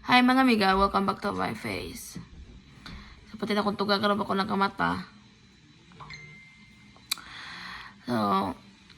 Hi mga amiga, welcome back to my face. So, pati na kung tuga karoon ako ng kamata. So,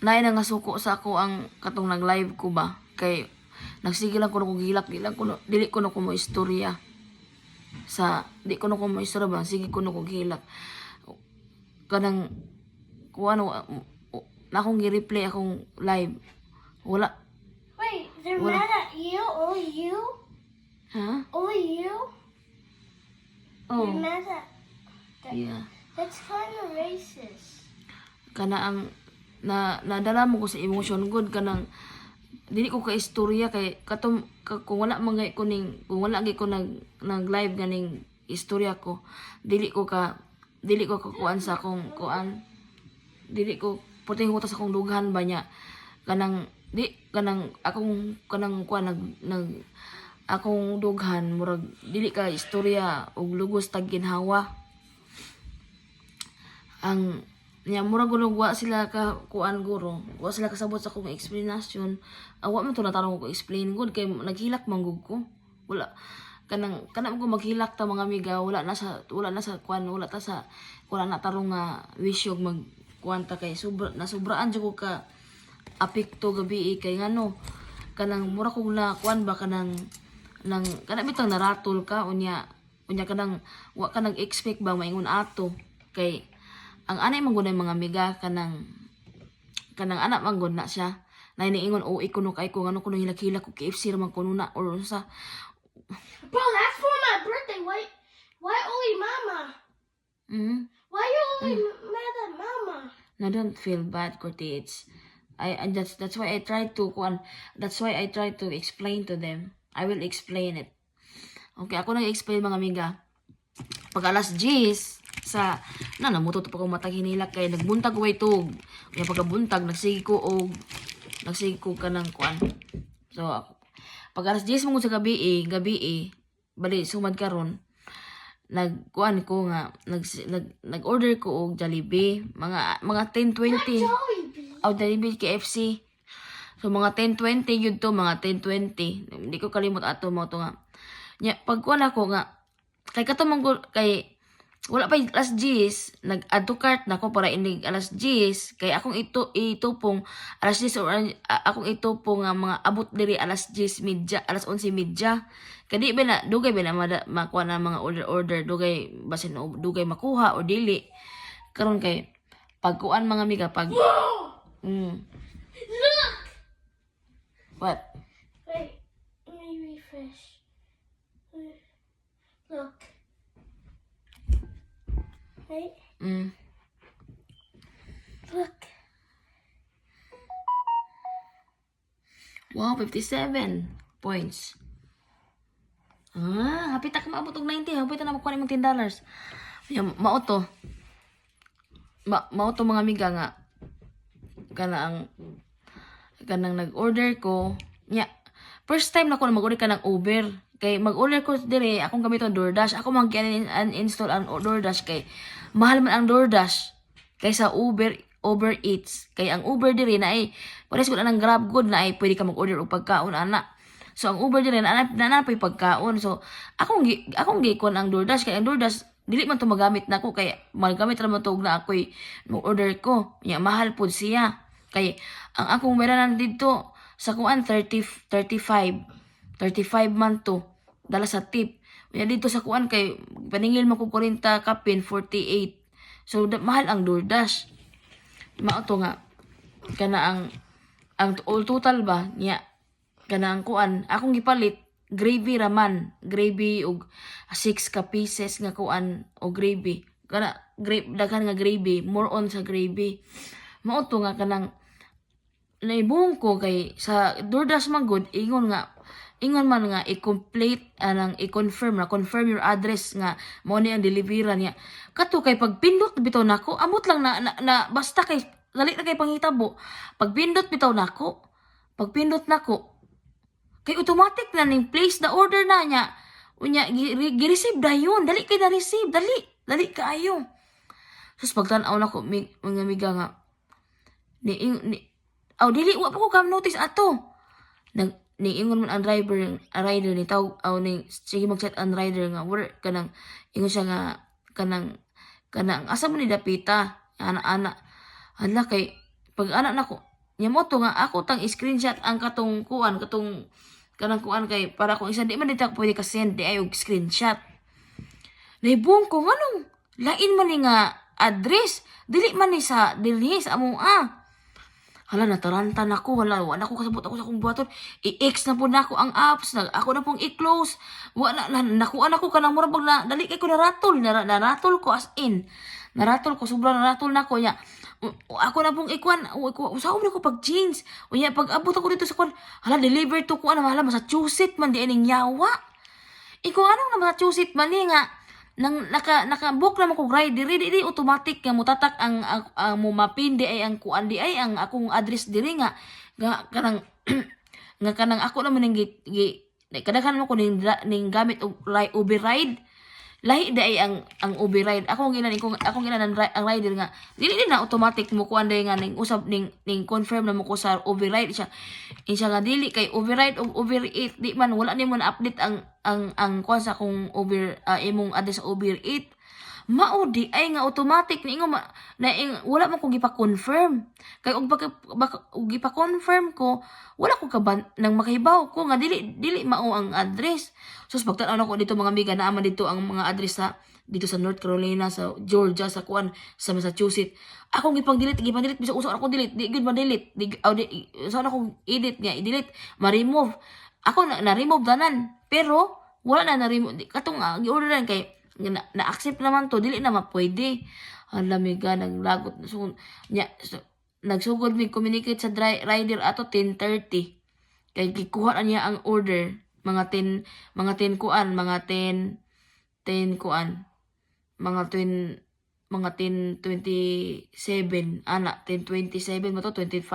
naay na nga suko sa ako ang katong nag-live ko ba. Kay, nagsige lang ko na kong gilak, dili ko na ko mo istorya. Di ko na ko mo istorya ba, sige ko na kong gilak. Kanang, kung ano, na akong gi-replay akong live. Wala. Wait, they're mad at you? Only you? Ha? Only you? Oh, You're mad at... yeah. That's kind of racist. Kana ang nadala mo ko sa emotion good kanang dili ko ka istorya kay kung wala man gay ko kung wala gay ko nag live ganing istorya ko dili ko kuan sa akong kuan dili ko puting hutas akong dughan ba niya kanang akong kuan nag akong dughan murag dili ka istorya og lugos tag ginhawa ang niya mura gulong wa sila ka kuan guro wa sila kasabot sa akong explanation wa man to natarong ko explain good kay naghilak manggug ko wala kanang ko maghilak ta mga amiga wala na sa kuan wala ta sa wala na tarong nga wisyog mag kuan ta kay sobraan jud ko ka apekto gabi kay ngano kanang mura ko na kuan ba kanang bitang naratol ka unya kanang wa ka nag-expect ba maingon ato kay ang anay manggod mga amiga kanang anak manggod na siya na iniingon o ikuno kay ko ngano kuno hilak-hilak ko KFC ra man kuno na or sa Bro, that's for my birthday. Why only mama? Why you only mad at mama? I don't feel bad Kurti it's that's why I try to explain to them. I will explain it. Okay, ako nag-explain mga amiga. Pag alas 10 sa namutot pa ko matag hinilak kay nagbuntag way tug. Kaya pagkabuntag nagsige ko kanang kuan. So pag alas 10 mo sa gabi bali sumad karon nagkuan ko nga nag-order ko og Jollibee mga 10:20 Jollibee. Jollibee KFC. So mga 10:20 yun to mga 10:20 hindi ko kalimot ato mo to nga nya pagkuan ako nga kay wala pa alas 10 nag-add to cart na ko para inig alas 10 kay akong itupong alas 10 or akong itupong nga mga abot diri alas 10:30 alas 11:30 kadi ba na dugay ba na makuha na mga order dugay basin dugay makuha o dili karon kay pagkuan mga amiga pag Look! what Wait, let me refresh. Look. Wait, look. wow 57 points hapit na ka maabot og 90 hapit na makuha imong $10 mao to mga amiga nga kanang nag-order ko nya first time na ko mag-order ka ng Uber kay mag-order ko dire akong gamit ang DoorDash ako mag-install ang DoorDash kay mahal man ang DoorDash kaysa Uber Eats kay ang Uber dire na ay pares ko na ng Grab good na ay pwede ka mag-order og pagkaon ana so ang Uber dire na pay pagkaon so akong gikon ang DoorDash kay ang DoorDash dili man to magamit nako kay magamit ra man to na ako'y mag-order ko nya mahal pud siya kay ang akong meranan dito sa kuan 35 man to dala sa tip nya dito sa kuan kay paningil man ko 40 kapin 48 so mahal ang DoorDash mao to nga kana ang all total ba nya kana ang kuan akong gipalit gravy raman gravy og 6 ka pieces nga kuan o gravy kana daghan nga gravy more on sa gravy mao to nga kanang naibong ko kay sa DoorDash man good ingon man nga i-complete i-confirm your address nga mao ni ang delivery niya kato kay pag pindot bitaw nako amot lang na basta kay dali na kay panghitabo pag pindot bitaw nako kay automatic na ning place the order na niya unya gi-receive dayon dali kay na receive dali kaayo sus pagtan-aw nako mga amiga nga dili wa pa ko kam notice ato ni ingon man ang rider ni tawag aw ni sige mag-chat ang rider nga work kanang ingon siya nga kanang asa man ni dapita ana hala kay pag anak nako nya mo to nga ako tang screenshot ang katong kanang kuan kay para kung isa di man dito pwede ka send di ay og screenshot. Naibong ko nganong lain man ni nga address dili man ni sa among hala nataranta na ko wala ko kasabot ako sa akong buhaton i-X na po na ako ang apps na ako na pong i-close wala nakuha na ko kanang murag na dali kay ko naratol ko as in naratol ko sobrang naratol na ko nya ako na pong ikuan usaon na ko pag jeans unya pag abot ako dito sa kuan hala deliver to ko hala Massachusetts man di ning yawa iko anong na Massachusetts man ni nga nang naka-book naman ko ride di automatic nga mutatak ang mo mapin di ay ang kuan di ay ang akong address diri nga kanang nga kanang ako naman ning kadaghan mo ko ning gamit og Uber ride lahi di ay ang Uber ride akong ginanan ang rider nga dili na automatic mo kuan day nga ning usab ning confirm na mo ko sa Uber ride siya nga dili kay Uber ride og Uber Eats di man wala nimo na update ang kuan sa akong Uber imong address sa Uber Eats mao di ay nga automatic ni wala man ko gipa-confirm kay og gipa-confirm ko wala ko nang makahibaw ko nga dili mao ang address so pagtan-aw nako dito mga amiga naa man dito ang mga address dito sa North Carolina sa Georgia sa kuan sa Massachusetts akong gipang-delete bisa usa ako delete di gud ma-delete so ako edit nga i-delete ma-remove ako na-remove tanan pero wala na-remove katong gi-orderan kay na-accept naman to dili na mapwede hala miga naglagot so nagsugod mi communicate sa rider ato 10:30 kay gikuha na niya ang order mga 10 kuan mga 10 kuan mga 10:27 ana 10:27 mo to 25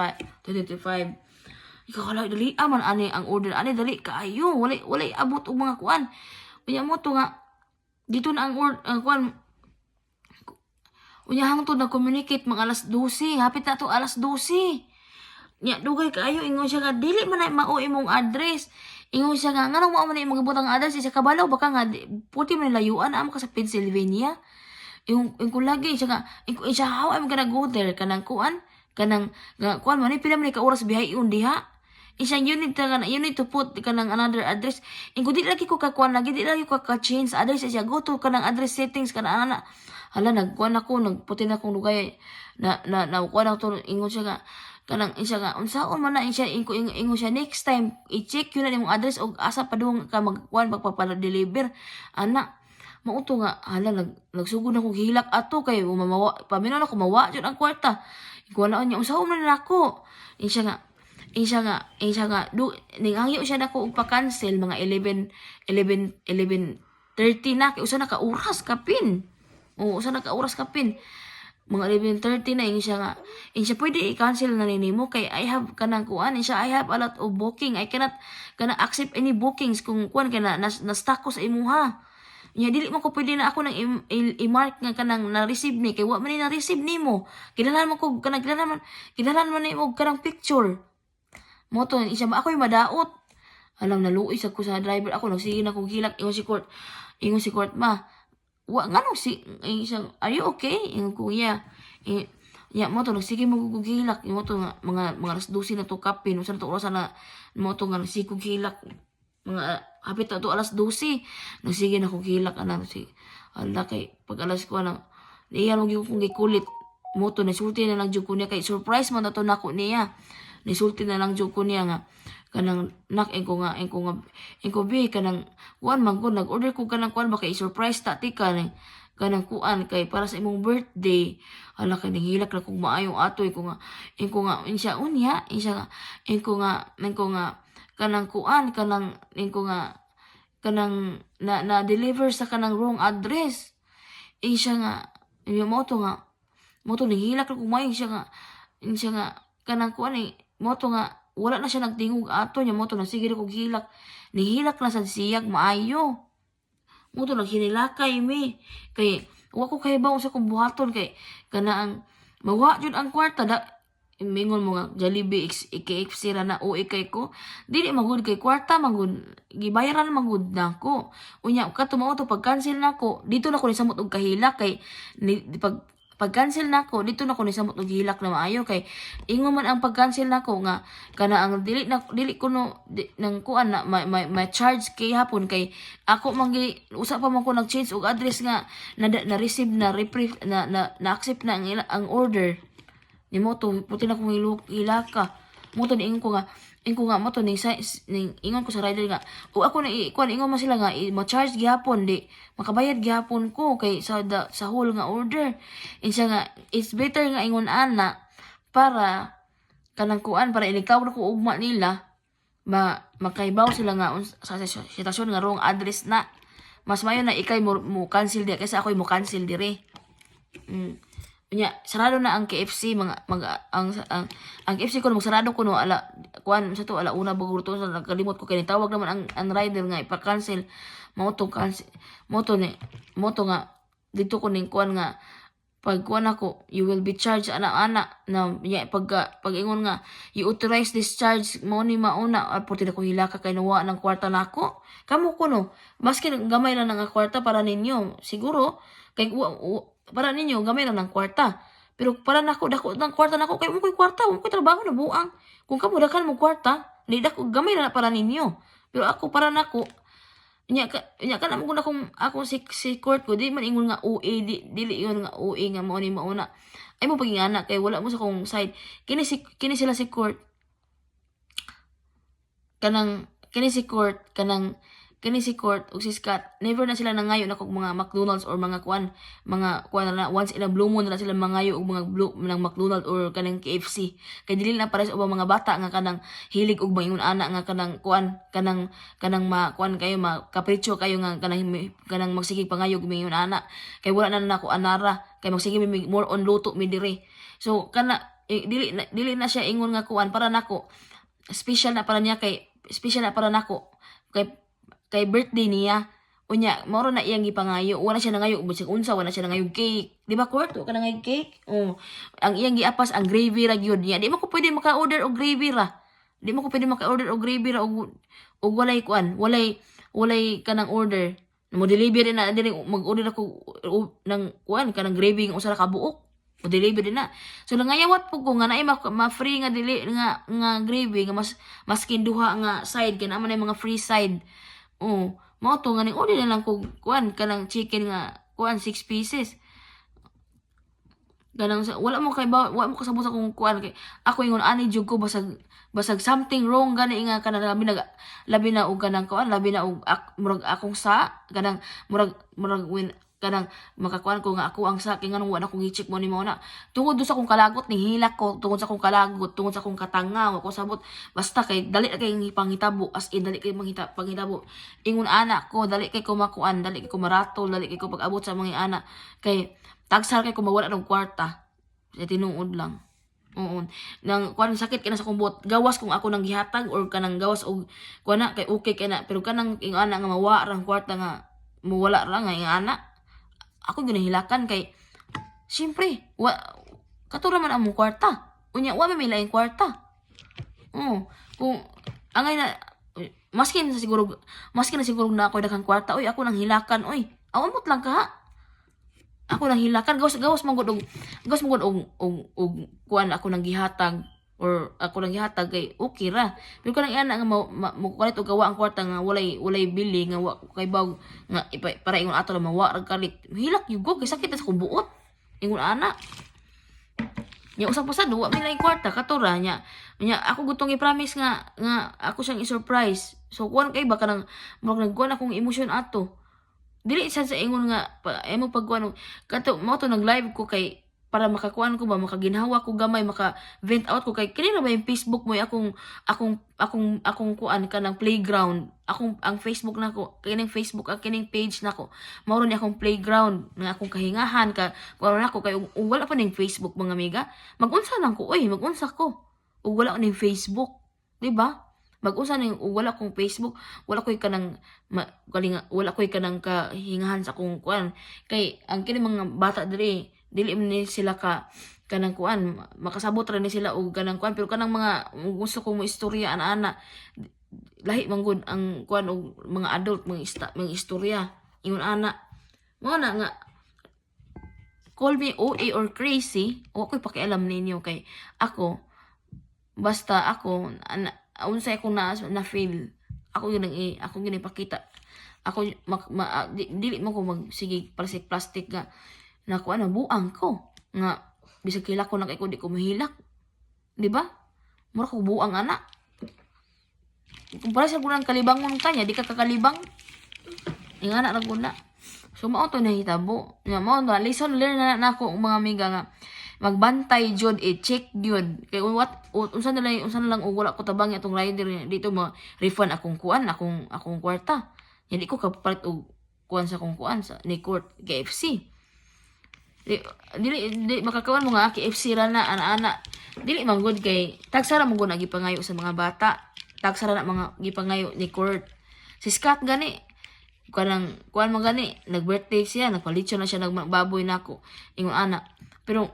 ikaw kala dali man ani ang order ani dali kaayo wala abot og mga kuan unya mo to nga dito na ang kuan unya hangtod na communicate mga alas 12 hapit na to alas 12 nya dugay kaayo ingon siya nga dili man na mao imong address ingon siya nga nganong mao man imong gibutang address siya kabalaw baka nga puti man layuan amo ka sa Pennsylvania yung ko lagi siya nga siya how I'm gonna go there kanang kuan man pila man ka oras biyahe diha isang unit you need to put kanang another address ingo di lagi ko kakuan lagi di lagi ko ka-change address siya go to kanang address settings kanang ana hala nagkuan ako nagputi na akong lugay na kuan ako ingon siya nga kanang siya nga unsaon man na siya ingon siya next time i-check yun na imong address og asa pa duong ka magkuan magpapa-deliver ana mauto nga hala nagsugod na kog hilak ato kay mamawa paminaw ako mawa jud ang kwarta ikuan na niya unsaon man nako Insya nga, ning hangyo siya nako og pa-cancel mga 11:30 na, kay usa na ka oras kapin. Usa na ka oras kapin. Mga 11:30 na, insya pwede i-cancel na nimo kay I have kanang kuan, I have a lot of booking. I cannot accept any bookings kung kuan kay na-stuck ko sa imuha. Nya dili mo ko pwede na ako nang i-mark nga kanang na-receive ni kay wa man ni na-receive nimo. Kinahanglan mo ko kinahanglan man nimo kanang picture. Moto isa ako yung madaot. Alam naluoy sa ko sa driver ako nagsige na kog hilak ingon si court ma. Wa nganong isang are you okay? Ingon ko yeah. Ya moto nagsige mo kog hilak moto nga mga alas 12 na to kapin usa na to oras na moto nga nagsige kog hilak mga hapit na to alas 12 nagsige na kog hilak ana si ala kay pag alas ko na niya mo gyud kong gikulit moto nasulti na lang jud ko niya kay surprise man na to nako niya nisulti na lang jud ko niya nga kanang ko bi kanang kuan man ko nag-order ko kanang kuan baka i-surprise ta ti kanang kuan kay para sa imong birthday ala kay hilak na kog maayo atoy ko nga insya nga kanang kuan kanang na deliver sa kanang wrong address insya nga mo to nihilak na kog maayo insya nga kanang kuan moto nga wala na siya nagtingog ato nya moto sige kog hilak nihilak na sa siyag maayo moto naghinilakay mi kay wa ko kay bawo sa kong buhaton kay kana ang mawa jud ang kwarta mingon mo nga Jollibee KFC ra na o ikay ko dili magud kay kwarta magud gibayaran magud nako unya katumo to pag cancel nako dito na ko ni samot og kahilak kay pag cancel nako dito na ko ni samot og hilak na maayo kay ingon man ang pag cancel nako nga kana ang dili ko no nang kuan na may charge kay hapon kay ako mangi usa pa man ko nag change og address nga na receive na na accept na ang order ni mo to puti na kong hilaka mo to ni ingon ko nga mo to ni ingon ko sa rider nga o ako na ikuan ingon man sila nga ma-charge gihapon di makabayad gihapon ko kay sa whole nga order insa nga it's better nga ingon ana para kanang kuan para ilikaw na ko ugma nila makaibaw sila nga sa sitwasyon nga wrong address na mas mayo na ikay mo cancel di kaysa ako mo cancel dire. Sarado na ang KFC ang KFC ko magsarado ko no ala kuan sa to ala una bago to sa nagkalimot ko kay tawag naman ang rider nga ipa-cancel mo to nga dito ko ning kuan nga pag kuan ako you will be charged ana na pag ingon nga you authorize this charge mo ni mauna puti na ko hilaka kay nawa ng kwarta nako kamo ko no maski gamay lang nga kwarta para ninyo siguro kay para ninyo gamay lang ng kwarta pero para nako dako ng kwarta nako kay mo koy kwarta mo koy trabaho na buang kung kamo dakan mo kwarta di dako gamay na para ninyo pero ako para nako nya ka na mo akong si court ko di man ingon nga OA dili yon nga OA nga mo ni mauna ay mo pagingana kay wala mo sa kong side kini sila si court kini si court ug si Scott never na sila nangayo na kog mga McDonald's or mga kuan na once in a blue moon na sila mangayo og mga ng McDonald's or kanang KFC kay dili na pares og mga bata nga kanang hilig og mayon ana nga kanang kuan kanang kuan kayo makapricho kayo nga kanang magsigig pangayo og mayon ana kay wala na nako anara kay magsigig more on luto mi dire so dili na siya ingon nga kuan para nako special na para nako kay birthday niya unya moro na iyang gipangayo wala siya nangayo bisag unsa wala siya nangayo cake di ba kwarto ka nangayo cake ang iyang giapas ang gravy ra gyud niya di mo ko pwede maka-order og gravy ra og walay kuan walay kanang order mo deliver na dili mag-order ako ng kuan kanang gravy nga usa ka buok mo deliver na so nangayawat po ko nga naay ma-free nga dili nga gravy nga mas kinduha nga side kay naman mga free side mao to nga ning order na lang ko kuan kanang chicken nga kuan 6 pieces ganang wala mo kasabot sa kung kuan kay ako ingon ani jud ko basag something wrong gani nga kanang labi na og kanang kuan labi na og murag akong sa kanang murag win kanang makakuan ko nga ako ang sa kay nganong wala ko gi-check mo ni mo na tungod do sa akong kalagot ni hilak ko tungod sa akong kalagot tungod sa akong katanga ako sabot basta kay dali kay pangitabo as in dali kay pangitabo ingon anak ko dali kay ko makuan dali kay ko maratol dali kay ko pag-abot sa mga anak kay tagsar kay ko mawala ng kwarta sa tinuod lang nang kuan sakit kay na sa kumbot gawas kung ako nang gihatag or kanang gawas og kuan kay okay kay na pero kanang ing ana nga mawa rang kwarta nga mawala ra nga ing ana ako ginahilakan kay siyempre katura man ang mong kwarta unya wa may laing kwarta kung angay na maski na siguro na ako daghang kwarta ako nang hilakan awamot lang ka ako nang hilakan gawas manggod og kuan ako nang gihatag or ako lang gihatag kay okay ra pero kanang ana nga mo kulit og gawa ang kwarta nga walay bili nga kay bag nga para ingon ato lang mawa ra kalit hilak yugo kay sakit sa kubuot ingon ana nya usap pa sa duwa may laing kwarta katura nya ako gutong i-promise nga ako siyang i-surprise so kuan kay baka nang murag nagkuan akong emosyon ato dili sa ingon nga emo pagkuan kato mo to nag-live ko kay para makakuan ko ba makaginhawa ko gamay maka-vent out ko kay kini ra ba yung Facebook mo akong kuan kanang playground ang Facebook nako kining Facebook ang kining page nako mao ni akong playground nga akong kahingahan kuan nako kay wala pa ning Facebook mga amiga magunsa lang ko magunsa ko ug wala ning Facebook di ba mag-usa ning wala kong Facebook wala koy kanang wala koy kanang kahingahan sa akong kuan kay ang kini mga bata dili man sila kanang kuan makasabot ra ni sila og kanang kuan pero kanang mga gusto ko mo istorya ana lahi man gud ang kuan og mga adult mga istorya ingon ana mo na nga call me OA or crazy o ako'y pakialam ninyo kay ako basta ako unsay ako na feel ako yun ako yun ipakita ako dili mo ko sige plastic nga na kuan buang ko nga bisag hilak ko na kay ko di ko mahilak. Di ba? Mura ko buang ana. Kumpara sa kunang kalibangon kanya, di ka kakalibang. Yung anak na guna. So, mao to nahitabo. Nga mao to, lesson learn na ako mga amiga nga. Magbantay jud check jud. Kay unsa na lang og wala ko tabang atong rider dito mo refund akong kuan, akong kwarta. Hindi ko kapalit og kuan sa akong kuan sa ni court KFC. Dili makakawan mo nga KFC ra na ana dili man good kay tagsara mo gud gipangayo sa mga bata tagsara na mga gipangayo ni court si Scott gani kuan mo gani nag-birthday siya nagpalitso na siya nagbaboy nako ingon ana pero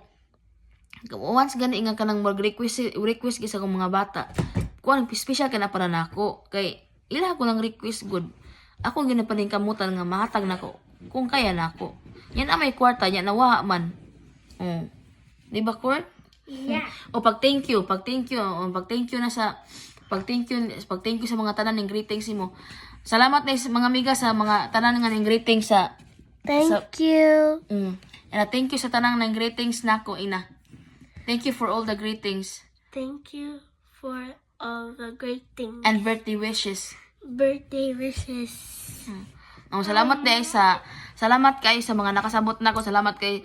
once gani nga kanang mag-request gisa kong mga bata kuan special kana para nako kay ila ko lang request good ako ginapaning kamutan nga mahatag nako kung kaya nako yan may kwarta, yan nawaha man. Oh. Di ba, Court? Yeah. O pag thank you sa mga tanan ng greetings mo. Salamat na sa mga amiga sa mga tanan nga ng greetings sa Thank you. And thank you sa tanan ng greetings nako ina. Thank you for all the greetings Thank you for all the great things. and birthday wishes. Birthday wishes. Salamat kayo sa mga nakasabot nako. Salamat kayo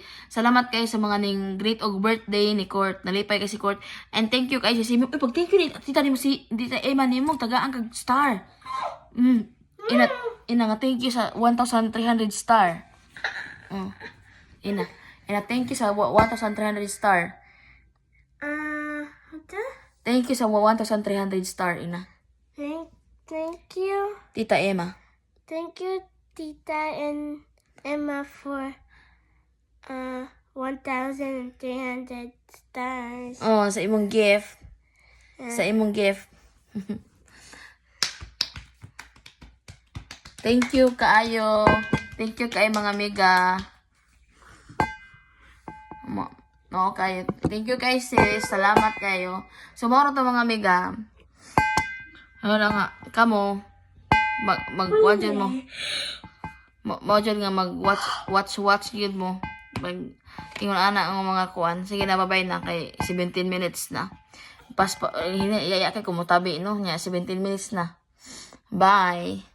sa mga ning great og birthday ni Court. Nalipay kay si Court. And thank you kayo sa Simo. Pag thank you ni tita nimo si Tita Emma nimo tagaan kag star. Ina nga thank you sa 1,300 star. Ina thank you sa 1,300 star. What the? Thank you sa 1,300 star ina. Thank you. Tita Emma. Thank you, Tita and Emma for 1,300 stars. Oh, sa imong gift. Sa imong gift. Thank you kaayo. Thank you kay mga amiga. Okay. Thank you kay sis. Salamat kayo. So, mao to mga amiga. Ano nga, kamo mag-watch mo. Mao jud nga mag-watch yun mo. Ingon ana ang mga kuan. Sige na, bye na kay 17 minutes na. Pas pa, iya kay kumutabi no, nya 17 minutes na. Bye.